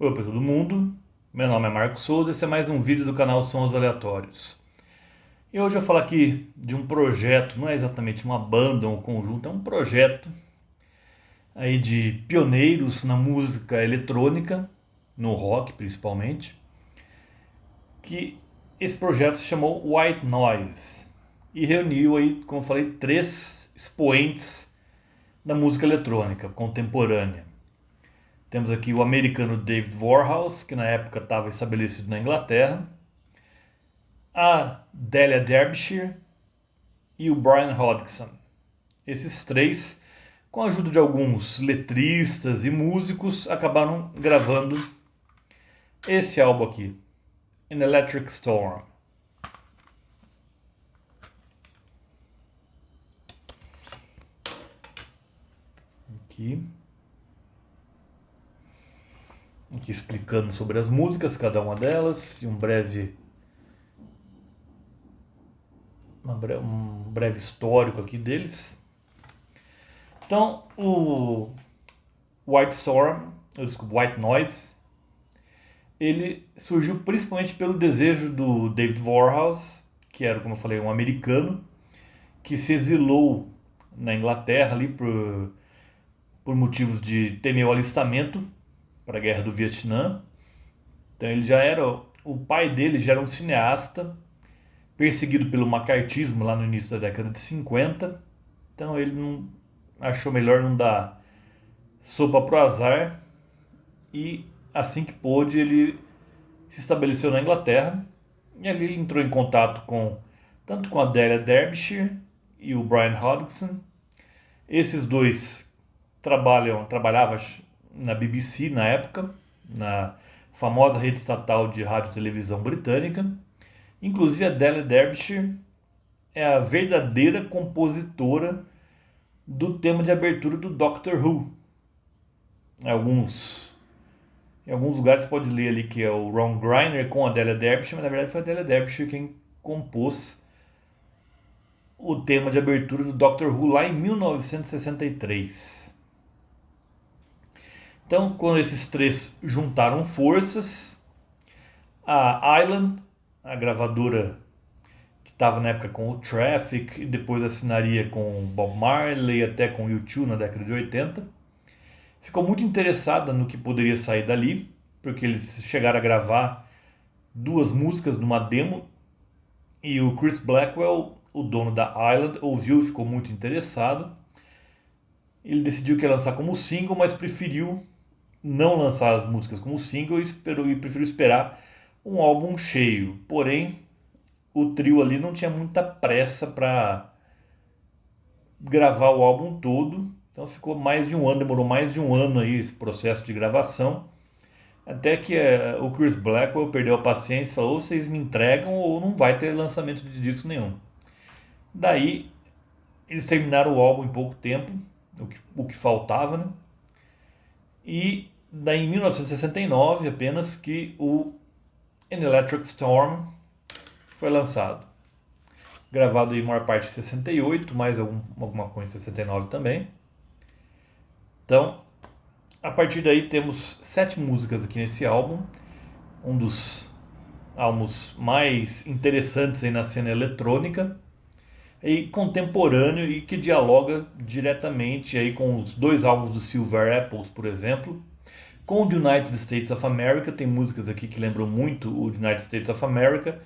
Oi para todo mundo, meu nome é Marcos Souza e esse é mais um vídeo do canal Sons Aleatórios. E hoje eu vou falar aqui de um projeto, não é exatamente uma banda ou um conjunto, é um projeto aí de pioneiros na música eletrônica, no rock principalmente, que esse projeto se chamou White Noise e reuniu aí, como eu falei, três expoentes da música eletrônica contemporânea. Temos aqui o americano David Warhouse, que na época estava estabelecido na Inglaterra, a Delia Derbyshire e o Brian Hodgson. Esses três, com a ajuda de alguns letristas e músicos, acabaram gravando esse álbum aqui, An Electric Storm. Aqui. Aqui explicando sobre as músicas, cada uma delas, e um breve histórico aqui deles. Então, o White Noise, ele surgiu principalmente pelo desejo do David Warhouse, que era, como eu falei, um americano, que se exilou na Inglaterra ali por motivos de temer o alistamento para a Guerra do Vietnã. Então ele já era, o pai dele já era um cineasta, perseguido pelo macartismo lá no início da década de 50. Então ele não achou melhor não dar sopa pro azar e assim que pôde ele se estabeleceu na Inglaterra e ali ele entrou em contato tanto com a Delia Derbyshire e o Brian Hodgson. Esses dois trabalhavam na BBC na época, na famosa rede estatal de rádio e televisão britânica. Inclusive a Delia Derbyshire é a verdadeira compositora do tema de abertura do Doctor Who. Em alguns lugares você pode ler ali que é o Ron Greiner com a Delia Derbyshire, mas na verdade foi a Delia Derbyshire quem compôs o tema de abertura do Doctor Who lá em 1963. Então, quando esses três juntaram forças, a Island, a gravadora que estava na época com o Traffic e depois assinaria com Bob Marley, até com o U2 na década de 80, ficou muito interessada no que poderia sair dali, porque eles chegaram a gravar duas músicas numa demo e o Chris Blackwell, o dono da Island, ouviu e ficou muito interessado. Ele decidiu que ia lançar como single, mas preferiu não lançar as músicas como single e preferiu esperar um álbum cheio. Porém, o trio ali não tinha muita pressa para gravar o álbum todo, então ficou mais de um ano, demorou mais de um ano aí esse processo de gravação, até que o Chris Blackwell perdeu a paciência e falou: ou vocês me entregam ou não vai ter lançamento de disco nenhum. Daí eles terminaram o álbum em pouco tempo, o que faltava, né? E daí em 1969 apenas que o An Electric Storm foi lançado. Gravado em maior parte em 68, mais alguma coisa em 69 também. Então, a partir daí temos 7 músicas aqui nesse álbum, um dos álbuns mais interessantes aí na cena eletrônica e contemporâneo e que dialoga diretamente aí com os dois álbuns do Silver Apples, por exemplo. Com o United States of America, tem músicas aqui que lembram muito o United States of America,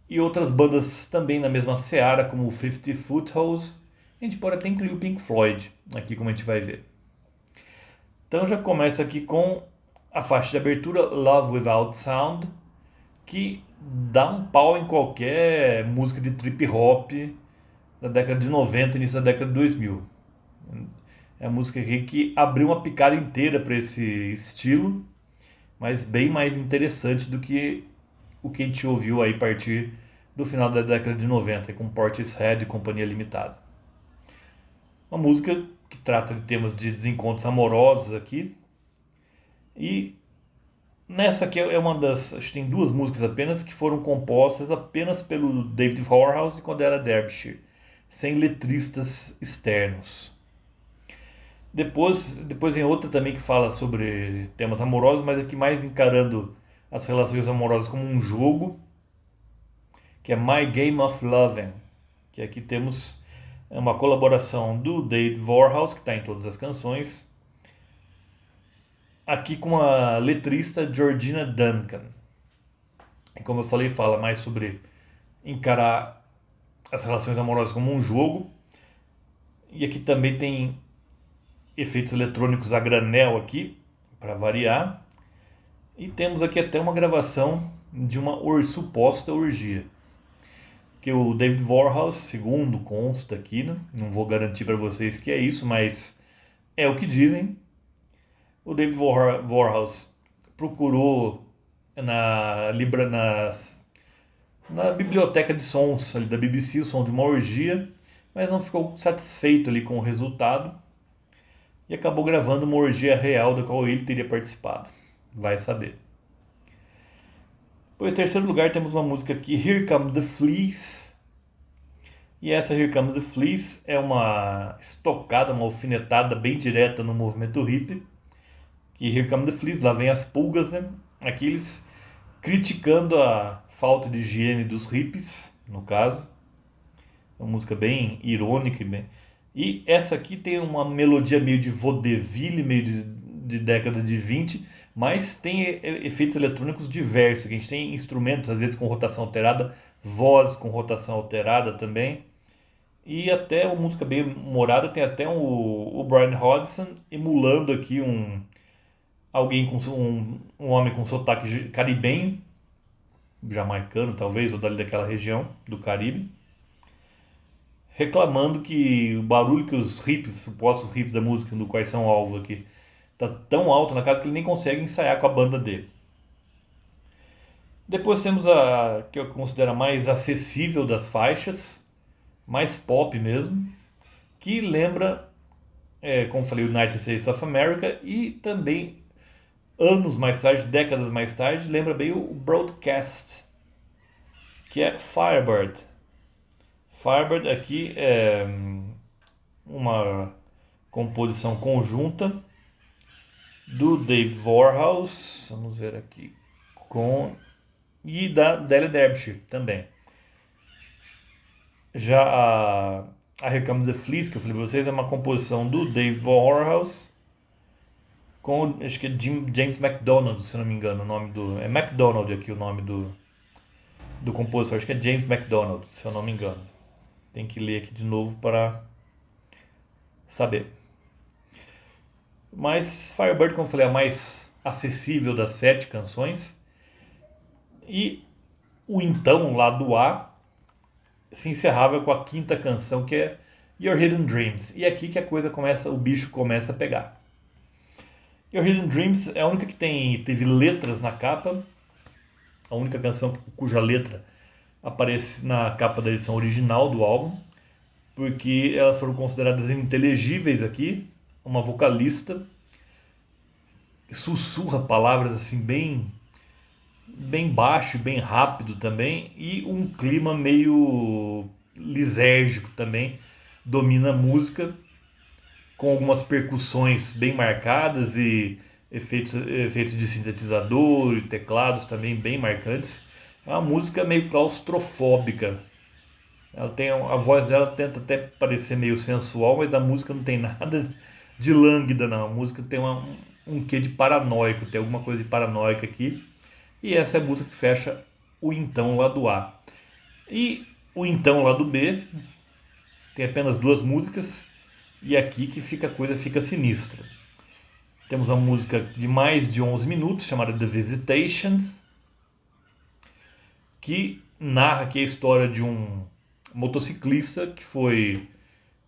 e outras bandas também na mesma seara, como o 50 Footholes. A gente pode até incluir o Pink Floyd aqui, como a gente vai ver. Então já começa aqui com a faixa de abertura Love Without Sound, que dá um pau em qualquer música de trip hop da década de 90 e início da década de 2000. É a música aqui que abriu uma picada inteira para esse estilo, mas bem mais interessante do que o que a gente ouviu aí a partir do final da década de 90, com Portishead e Companhia Limitada. Uma música que trata de temas de desencontros amorosos aqui. E nessa aqui é uma das... acho que tem duas músicas apenas que foram compostas apenas pelo David Warhouse e com a Delia Derbyshire, sem letristas externos. Depois vem outra também que fala sobre temas amorosos, mas aqui mais encarando as relações amorosas como um jogo, que é My Game of Loving, que aqui temos uma colaboração do David Warhouse, que está em todas as canções, aqui com a letrista Georgina Duncan. E como eu falei, fala mais sobre encarar as relações amorosas como um jogo. E aqui também tem efeitos eletrônicos a granel aqui, para variar. E temos aqui até uma gravação de uma suposta orgia. Que o David Warhouse, segundo consta aqui, né? Não vou garantir para vocês que é isso, mas é o que dizem. O David Warhouse procurou na biblioteca de sons ali da BBC o som de uma orgia, mas não ficou satisfeito ali com o resultado e acabou gravando uma orgia real da qual ele teria participado. Vai saber. Em terceiro lugar temos uma música aqui, Here Come the Fleas. E essa Here Comes the Fleas é uma estocada, uma alfinetada bem direta no movimento hippie. Que Here Come the Fleas, lá vem as pulgas, né? Aqui eles criticando a falta de higiene dos hippies, no caso. É uma música bem irônica. E essa aqui tem uma melodia meio de vaudeville, meio de década de 20, mas tem efeitos eletrônicos diversos. A gente tem instrumentos, às vezes com rotação alterada, voz com rotação alterada também. E até uma música bem humorada, tem até o Brian Hodgson emulando aqui um homem com sotaque caribenho, jamaicano talvez, ou dali daquela região do Caribe, reclamando que o barulho que os hippies, supostos hippies da música, do quais são alvo aqui, tá tão alto na casa que ele nem consegue ensaiar com a banda dele. Depois temos a que eu considero a mais acessível das faixas, mais pop mesmo, que lembra, como falei, o United States of America, e também anos mais tarde, décadas mais tarde, lembra bem o Broadcast, que é Firebird. Firebird aqui é uma composição conjunta do David Warhouse, vamos ver aqui, e da Delia Derbyshire também. Já a Here Comes the Fleas, que eu falei para vocês, é uma composição do David Warhouse com, acho que é James MacDonald, se não me engano, o nome é MacDonald aqui o nome do compositor, acho que é James MacDonald, se eu não me engano. Tem que ler aqui de novo para saber. Mas Firebird, como eu falei, é a mais acessível das 7 canções. E o então lado A se encerrava com a quinta canção, que é Your Hidden Dreams. E é aqui que a coisa começa, o bicho começa a pegar. Your Hidden Dreams é a única que teve letras na capa, a única canção cuja letra aparece na capa da edição original do álbum, porque elas foram consideradas ininteligíveis aqui. Uma vocalista sussurra palavras assim bem baixo, bem rápido também, e um clima meio lisérgico também domina a música, com algumas percussões bem marcadas e efeitos de sintetizador e teclados também bem marcantes. É uma música meio claustrofóbica. A voz dela tenta até parecer meio sensual, mas a música não tem nada de lânguida, não. A música tem um quê de paranoico, tem alguma coisa de paranoica aqui. E essa é a música que fecha o então lado A. E o então lado B tem apenas 2 músicas, e aqui que a coisa fica sinistra. Temos uma música de mais de 11 minutos, chamada The Visitations, que narra aqui a história de um motociclista que foi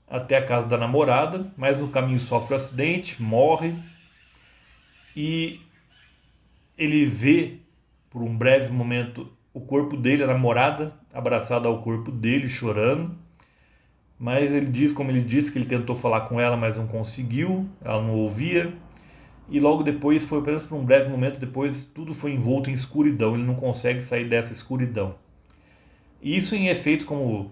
até a casa da namorada, mas no caminho sofre um acidente, morre, e ele vê por um breve momento o corpo dele, a namorada, abraçada ao corpo dele, chorando. Mas ele diz, como ele disse, que ele tentou falar com ela, mas não conseguiu, ela não ouvia. E logo depois, foi apenas por um breve momento depois, tudo foi envolto em escuridão, ele não consegue sair dessa escuridão. E isso em efeitos como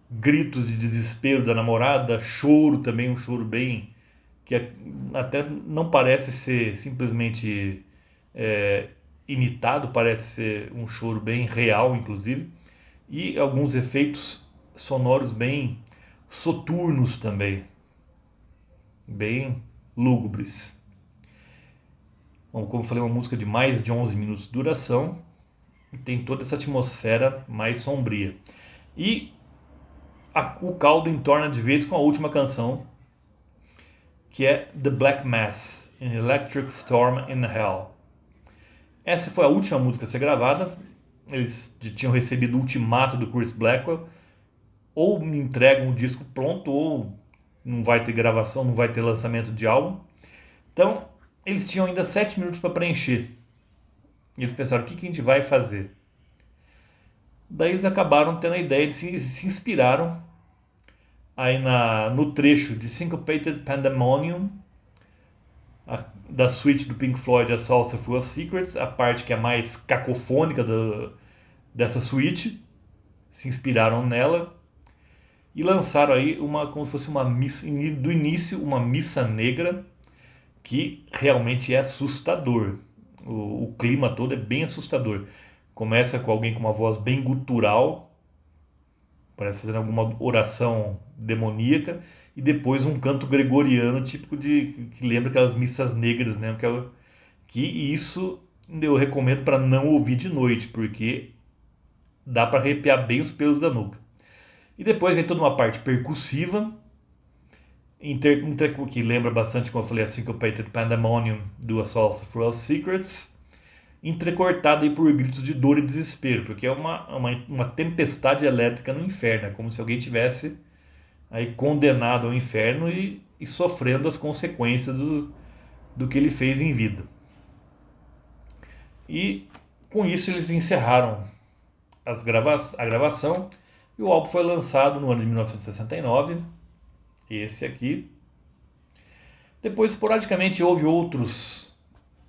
gritos de desespero da namorada, choro também, um choro bem que até não parece ser simplesmente imitado, parece ser um choro bem real, inclusive, e alguns efeitos sonoros bem soturnos também, bem lúgubres. Bom, como eu falei, uma música de mais de 11 minutos de duração e tem toda essa atmosfera mais sombria. E o caldo entorna de vez com a última canção, que é The Black Mass, An Electric Storm in Hell. Essa foi a última música a ser gravada. Eles tinham recebido o ultimato do Chris Blackwell: ou me entregam o disco pronto, ou não vai ter gravação, não vai ter lançamento de álbum. Então, eles tinham ainda 7 minutos para preencher. E eles pensaram, o que a gente vai fazer? Daí eles acabaram tendo a ideia de se inspiraram aí no trecho de Syncopated Pandemonium, da suite do Pink Floyd, A Saucer Full of Secrets, a parte que é mais cacofônica dessa suite. Se inspiraram nela e lançaram aí como se fosse uma missa, do início, uma missa negra, que realmente é assustador. O clima todo é bem assustador. Começa com alguém com uma voz bem gutural, parece fazendo alguma oração demoníaca, e depois um canto gregoriano típico que lembra aquelas missas negras mesmo, que isso eu recomendo para não ouvir de noite, porque dá para arrepiar bem os pelos da nuca. E depois vem toda uma parte percussiva, que lembra bastante, como eu falei, a Syncopated Pandemonium do Assault for All Secrets, entrecortada aí por gritos de dor e desespero, porque é uma tempestade elétrica no inferno. É como se alguém tivesse aí condenado ao inferno e sofrendo as consequências do que ele fez em vida. E com isso eles encerraram a gravação, e o álbum foi lançado no ano de 1969, esse aqui. Depois, esporadicamente, houve outros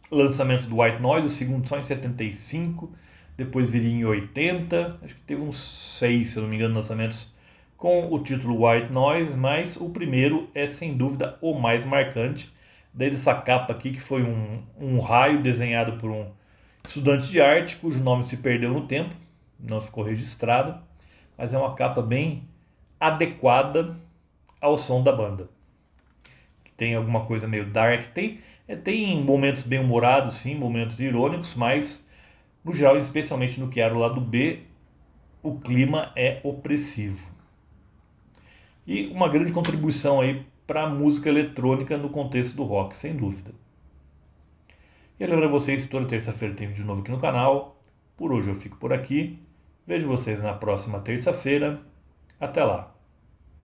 lançamentos do White Noise, o segundo só em 75, depois viria em 80, acho que teve uns 6, se eu não me engano, lançamentos com o título White Noise, mas o primeiro é sem dúvida o mais marcante, desde essa capa aqui, que foi um raio desenhado por um estudante de arte, cujo nome se perdeu no tempo, não ficou registrado, mas é uma capa bem adequada ao som da banda. Tem alguma coisa meio dark, tem momentos bem humorados, sim, momentos irônicos, mas no geral, especialmente no que era o lado B, o clima é opressivo. E uma grande contribuição aí para a música eletrônica no contexto do rock, sem dúvida. E eu lembro a vocês, toda terça-feira tem vídeo novo aqui no canal. Por hoje eu fico por aqui. Vejo vocês na próxima terça-feira. Até lá!